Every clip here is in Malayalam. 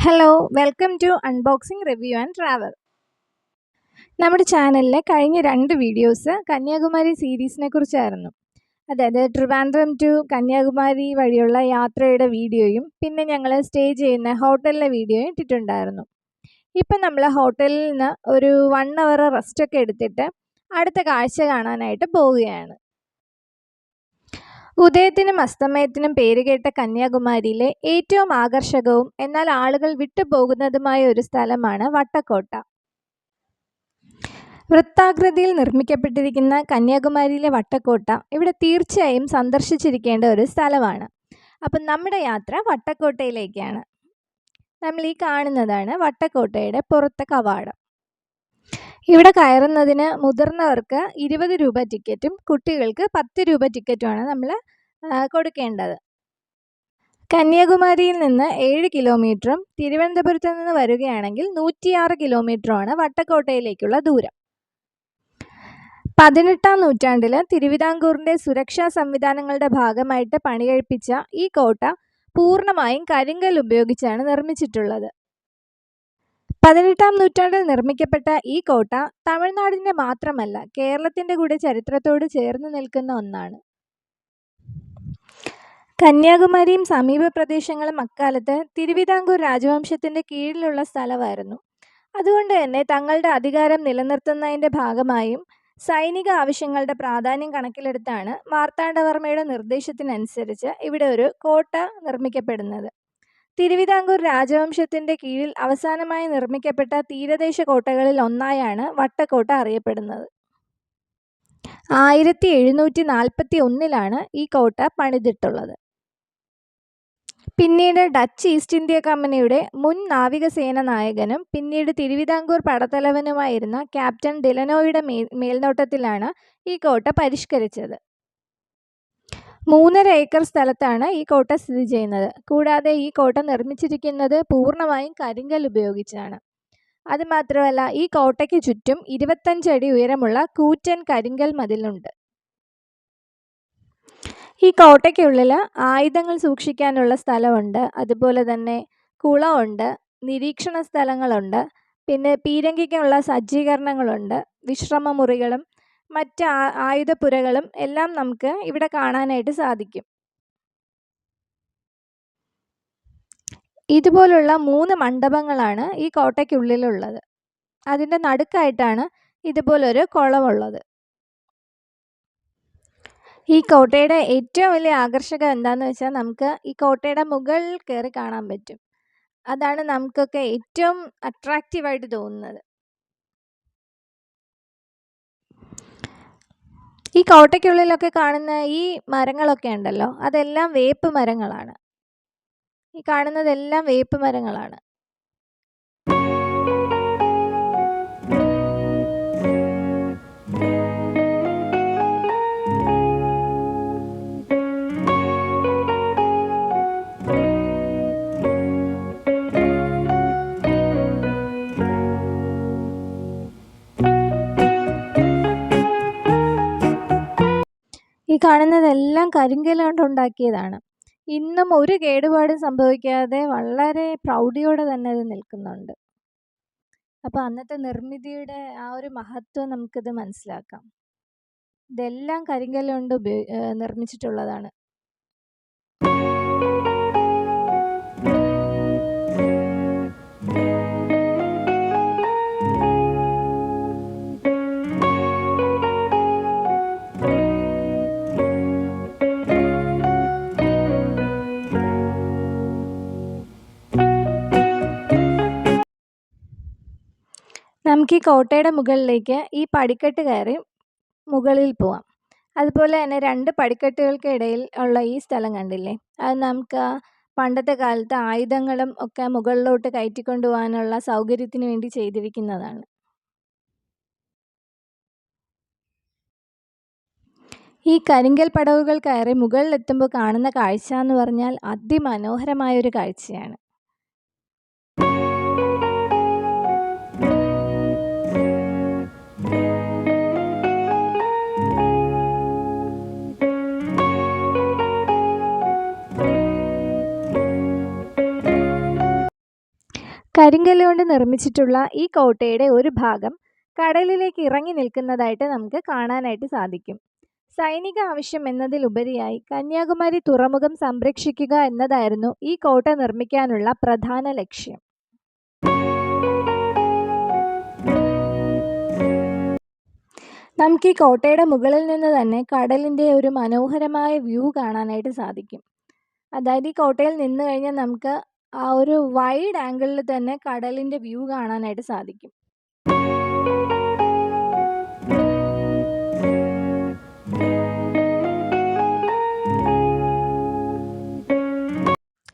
Hello, welcome to unboxing review and travel. നമ്മുടെ ചാനലിലെ കഴിഞ്ഞ 2 വീഡിയോസ് കന്യാകുമാരി സീരീസിനെ കുറിച്ചായിരുന്നു. അതായത് ട്രിവാൻഡ്രം ടു കന്യാകുമാരി വഴിയുള്ള യാത്രയുടെ വീഡിയോയും പിന്നെ ഞങ്ങൾ സ്റ്റേ ചെയ്യുന്ന ഹോട്ടലിലെ വീഡിയോയും ഇട്ടിട്ടുണ്ടായിരുന്നു. ഇപ്പം നമ്മൾ ഹോട്ടലിൽ നിന്ന് ഒരു 1 അവർ റെസ്റ്റൊക്കെ എടുത്തിട്ട് അടുത്ത കാഴ്ച കാണാനായിട്ട് പോവുകയാണ്. ഉദയത്തിനും അസ്തമയത്തിനും പേരുകേട്ട കന്യാകുമാരിയിലെ ഏറ്റവും ആകർഷകവും എന്നാൽ ആളുകൾ വിട്ടുപോകുന്നതുമായ ഒരു സ്ഥലമാണ് വട്ടക്കോട്ട. വൃത്താകൃതിയിൽ നിർമ്മിക്കപ്പെട്ടിരിക്കുന്ന കന്യാകുമാരിയിലെ വട്ടക്കോട്ട ഇവിടെ തീർച്ചയായും സന്ദർശിച്ചിരിക്കേണ്ട ഒരു സ്ഥലമാണ്. അപ്പം നമ്മുടെ യാത്ര വട്ടക്കോട്ടയിലേക്കാണ്. നമ്മൾ ഈ കാണുന്നതാണ് വട്ടക്കോട്ടയുടെ പുറത്തെ കവാടം. ഇവിടെ കയറുന്നതിന് മുതിർന്നവർക്ക് 20 രൂപ ടിക്കറ്റും കുട്ടികൾക്ക് 10 രൂപ ടിക്കറ്റുമാണ് നമ്മൾ കൊടുക്കേണ്ടത്. കന്യാകുമാരിയിൽ നിന്ന് 7 കിലോമീറ്ററും തിരുവനന്തപുരത്ത് നിന്ന് വരികയാണെങ്കിൽ 106 കിലോമീറ്ററുമാണ് വട്ടക്കോട്ടയിലേക്കുള്ള ദൂരം. 18-ാം നൂറ്റാണ്ടിൽ തിരുവിതാംകൂറിൻ്റെ സുരക്ഷാ സംവിധാനങ്ങളുടെ ഭാഗമായിട്ട് പണികഴിപ്പിച്ച ഈ കോട്ട പൂർണ്ണമായും കരിങ്കൽ ഉപയോഗിച്ചാണ് നിർമ്മിച്ചിട്ടുള്ളത്. 18-ാം നൂറ്റാണ്ടിൽ നിർമ്മിക്കപ്പെട്ട ഈ കോട്ട തമിഴ്നാടിൻ്റെ മാത്രമല്ല കേരളത്തിൻ്റെ കൂടെ ചരിത്രത്തോട് ചേർന്ന് നിൽക്കുന്ന ഒന്നാണ്. കന്യാകുമാരിയും സമീപ പ്രദേശങ്ങളും അക്കാലത്ത് തിരുവിതാംകൂർ രാജവംശത്തിൻ്റെ കീഴിലുള്ള സ്ഥലമായിരുന്നു. അതുകൊണ്ട് തന്നെ തങ്ങളുടെ അധികാരം നിലനിർത്തുന്നതിൻ്റെ ഭാഗമായും സൈനിക ആവശ്യങ്ങളുടെ പ്രാധാന്യം കണക്കിലെടുത്താണ് മാർത്താണ്ഡവർമ്മയുടെ നിർദ്ദേശത്തിനനുസരിച്ച് ഇവിടെ ഒരു കോട്ട നിർമ്മിക്കപ്പെടുന്നത്. തിരുവിതാംകൂർ രാജവംശത്തിൻ്റെ കീഴിൽ അവസാനമായി നിർമ്മിക്കപ്പെട്ട തീരദേശ കോട്ടകളിൽ ഒന്നായാണ് വട്ടക്കോട്ട അറിയപ്പെടുന്നത്. 1741 ഈ കോട്ട പണിതിട്ടുള്ളത്. പിന്നീട് ഡച്ച് ഈസ്റ്റ് ഇന്ത്യ കമ്പനിയുടെ മുൻ നാവികസേന നായകനും പിന്നീട് തിരുവിതാംകൂർ പടത്തലവനുമായിരുന്ന ക്യാപ്റ്റൻ ഡിലനോയുടെ മേൽനോട്ടത്തിലാണ് ഈ കോട്ട പരിഷ്കരിച്ചത്. 3.5 ഏക്കർ സ്ഥലത്താണ് ഈ കോട്ട സ്ഥിതി ചെയ്യുന്നത്. കൂടാതെ ഈ കോട്ട നിർമ്മിച്ചിരിക്കുന്നത് പൂർണ്ണമായും കരിങ്കൽ ഉപയോഗിച്ചാണ്. അതുമാത്രമല്ല ഈ കോട്ടയ്ക്ക് ചുറ്റും 25 അടി ഉയരമുള്ള കൂറ്റൻ കരിങ്കൽ മതിലുണ്ട്. ഈ കോട്ടയ്ക്കുള്ളിൽ ആയുധങ്ങൾ സൂക്ഷിക്കാനുള്ള സ്ഥലമുണ്ട്. അതുപോലെ തന്നെ കുളമുണ്ട്, നിരീക്ഷണ സ്ഥലങ്ങളുണ്ട്, പിന്നെ പീരങ്കിക്കുള്ള സജ്ജീകരണങ്ങളുണ്ട്, വിശ്രമമുറികളും മറ്റ് ആയുധപ്പുരകളും എല്ലാം നമുക്ക് ഇവിടെ കാണാനായിട്ട് സാധിക്കും. ഇതുപോലുള്ള 3 മണ്ഡപങ്ങളാണ് ഈ കോട്ടയ്ക്കുള്ളിലുള്ളത്. അതിൻ്റെ നടുക്കായിട്ടാണ് ഇതുപോലൊരു കുളമുള്ളത്. ഈ കോട്ടയുടെ ഏറ്റവും വലിയ ആകർഷകം എന്താണെന്ന് വെച്ചാൽ നമുക്ക് ഈ കോട്ടയുടെ മുകളിൽ കയറി കാണാൻ പറ്റും. അതാണ് നമുക്കൊക്കെ ഏറ്റവും അട്രാക്റ്റീവായിട്ട് തോന്നുന്നത്. ഈ കോട്ടയ്ക്കുള്ളിലൊക്കെ കാണുന്ന ഈ മരങ്ങളൊക്കെ ഉണ്ടല്ലോ, അതെല്ലാം വേപ്പ് മരങ്ങളാണ്. ഈ കാണുന്നതെല്ലാം വേപ്പ് മരങ്ങളാണ്. ഈ കാണുന്നതെല്ലാം കരിങ്കൽ കൊണ്ടുണ്ടാക്കിയതാണ്. ഇന്നും ഒരു കേടുപാടും സംഭവിക്കാതെ വളരെ പ്രൗഢിയോടെ തന്നെ അത് നിൽക്കുന്നുണ്ട്. അപ്പോൾ അന്നത്തെ നിർമ്മിതിയുടെ ആ ഒരു മഹത്വം നമുക്കിത് മനസ്സിലാക്കാം. ഇതെല്ലാം കരിങ്കൽ കൊണ്ട് നിർമ്മിച്ചിട്ടുള്ളതാണ്. നമുക്ക് ഈ കോട്ടയുടെ മുകളിലേക്ക് ഈ പടിക്കെട്ട് കയറി മുകളിൽ പോവാം. അതുപോലെ തന്നെ 2 പടിക്കെട്ടുകൾക്കിടയിൽ ഉള്ള ഈ സ്ഥലം കണ്ടില്ലേ, അത് നമുക്ക് പണ്ടത്തെ കാലത്ത് ആയുധങ്ങളും ഒക്കെ മുകളിലോട്ട് കയറ്റിക്കൊണ്ടു പോകാനുള്ള സൗകര്യത്തിന് വേണ്ടി ചെയ്തിരിക്കുന്നതാണ്. ഈ കരിങ്കൽ പടവുകൾ കയറി മുകളിലെത്തുമ്പോൾ കാണുന്ന കാഴ്ച എന്ന് പറഞ്ഞാൽ അതിമനോഹരമായൊരു കാഴ്ചയാണ്. കരിങ്കല്ല് കൊണ്ട് നിർമ്മിച്ചിട്ടുള്ള ഈ കോട്ടയുടെ ഒരു ഭാഗം കടലിലേക്ക് ഇറങ്ങി നിൽക്കുന്നതായിട്ട് നമുക്ക് കാണാനായിട്ട് സാധിക്കും. സൈനിക ആവശ്യം എന്നതിലുപരിയായി കന്യാകുമാരി തുറമുഖം സംരക്ഷിക്കുക എന്നതായിരുന്നു ഈ കോട്ട നിർമ്മിക്കാനുള്ള പ്രധാന ലക്ഷ്യം. നമുക്ക് ഈ കോട്ടയുടെ മുകളിൽ നിന്ന് തന്നെ കടലിൻ്റെ ഒരു മനോഹരമായ വ്യൂ കാണാനായിട്ട് സാധിക്കും. അതായത് ഈ കോട്ടയിൽ നിന്ന് കഴിഞ്ഞാൽ നമുക്ക് ആ ഒരു വൈഡ് ആംഗിളിൽ തന്നെ കടലിൻ്റെ വ്യൂ കാണാനായിട്ട് സാധിക്കും.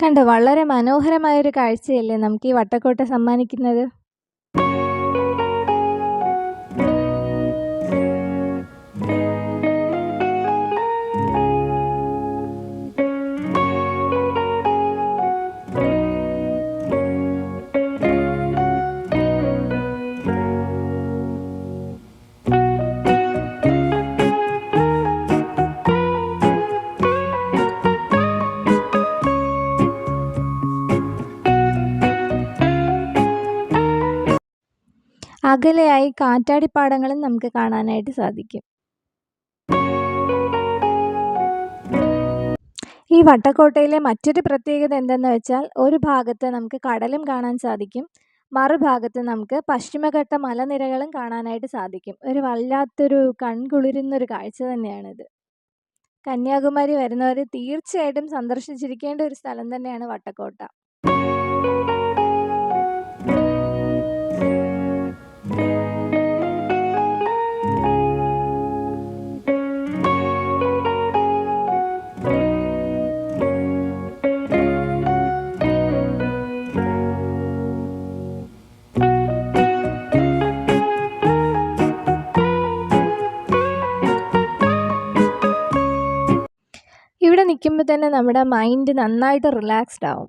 കണ്ടോ, വളരെ മനോഹരമായൊരു കാഴ്ചയല്ലേ നമുക്ക് ഈ വട്ടക്കോട്ട സമ്മാനിക്കുന്നത്. അകലെയായി കാറ്റാടിപ്പാടങ്ങളും നമുക്ക് കാണാനായിട്ട് സാധിക്കും. ഈ വട്ടക്കോട്ടയിലെ മറ്റൊരു പ്രത്യേകത എന്തെന്ന് വെച്ചാൽ ഒരു ഭാഗത്ത് നമുക്ക് കടലും കാണാൻ സാധിക്കും, മറുഭാഗത്ത് നമുക്ക് പശ്ചിമഘട്ട മലനിരകളും കാണാനായിട്ട് സാധിക്കും. ഒരു വല്ലാത്തൊരു കൺകുളിരുന്നൊരു കാഴ്ച തന്നെയാണിത്. കന്യാകുമാരി വരുന്നവർ തീർച്ചയായിട്ടും സന്ദർശിച്ചിരിക്കേണ്ട ഒരു സ്ഥലം തന്നെയാണ് വട്ടക്കോട്ട. ഇവിടെ നിൽക്കുമ്പോൾ തന്നെ നമ്മുടെ മൈൻഡ് നന്നായിട്ട് റിലാക്സ്ഡ് ആവും.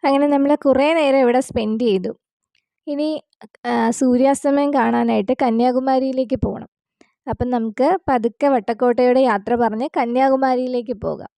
അങ്ങനെ നമ്മൾ കുറേ നേരം ഇവിടെ സ്പെൻഡ് ചെയ്തു. ഇനി സൂര്യാസ്തമയം കാണാനായിട്ട് കന്യാകുമാരിയിലേക്ക് പോകണം. അപ്പം നമുക്ക് പതുക്കെ വട്ടക്കോട്ടയുടെ യാത്ര പറഞ്ഞ് കന്യാകുമാരിയിലേക്ക് പോകാം.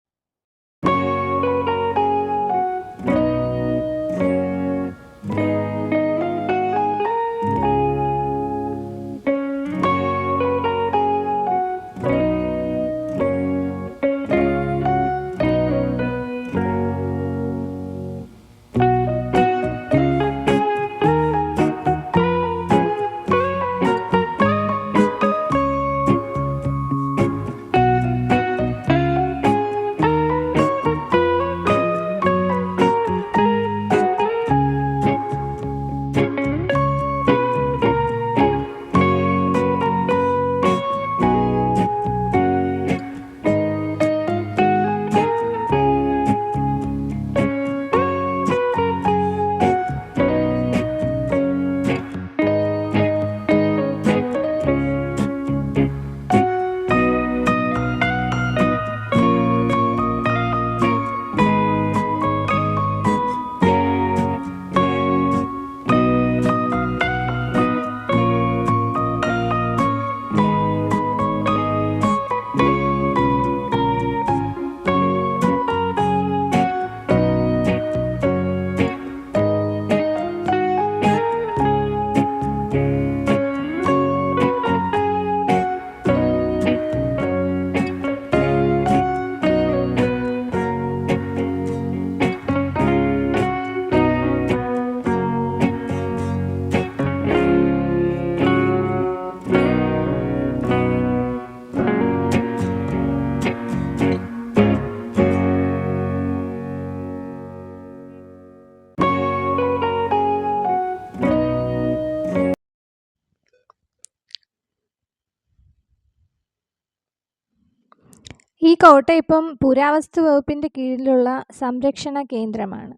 ഈ കോട്ട ഇപ്പം പുരാവസ്തു വകുപ്പിൻ്റെ കീഴിലുള്ള സംരക്ഷണ കേന്ദ്രമാണ്.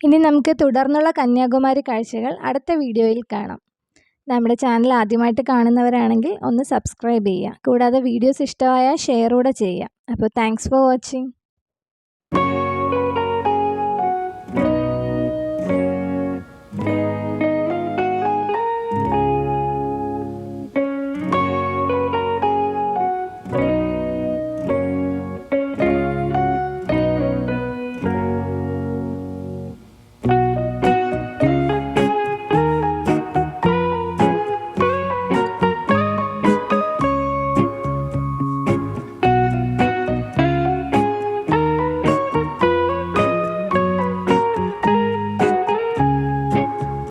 ഇനി നമുക്ക് തുടർന്നുള്ള കന്യാകുമാരി കാഴ്ചകൾ അടുത്ത വീഡിയോയിൽ കാണാം. നമ്മുടെ ചാനൽ ആദ്യമായിട്ട് കാണുന്നവരാണെങ്കിൽ ഒന്ന് സബ്സ്ക്രൈബ് ചെയ്യുക. കൂടാതെ വീഡിയോസ് ഇഷ്ടമായാൽ ഷെയർ കൂടെ ചെയ്യുക. അപ്പോൾ താങ്ക്സ് ഫോർ വാച്ചിങ്.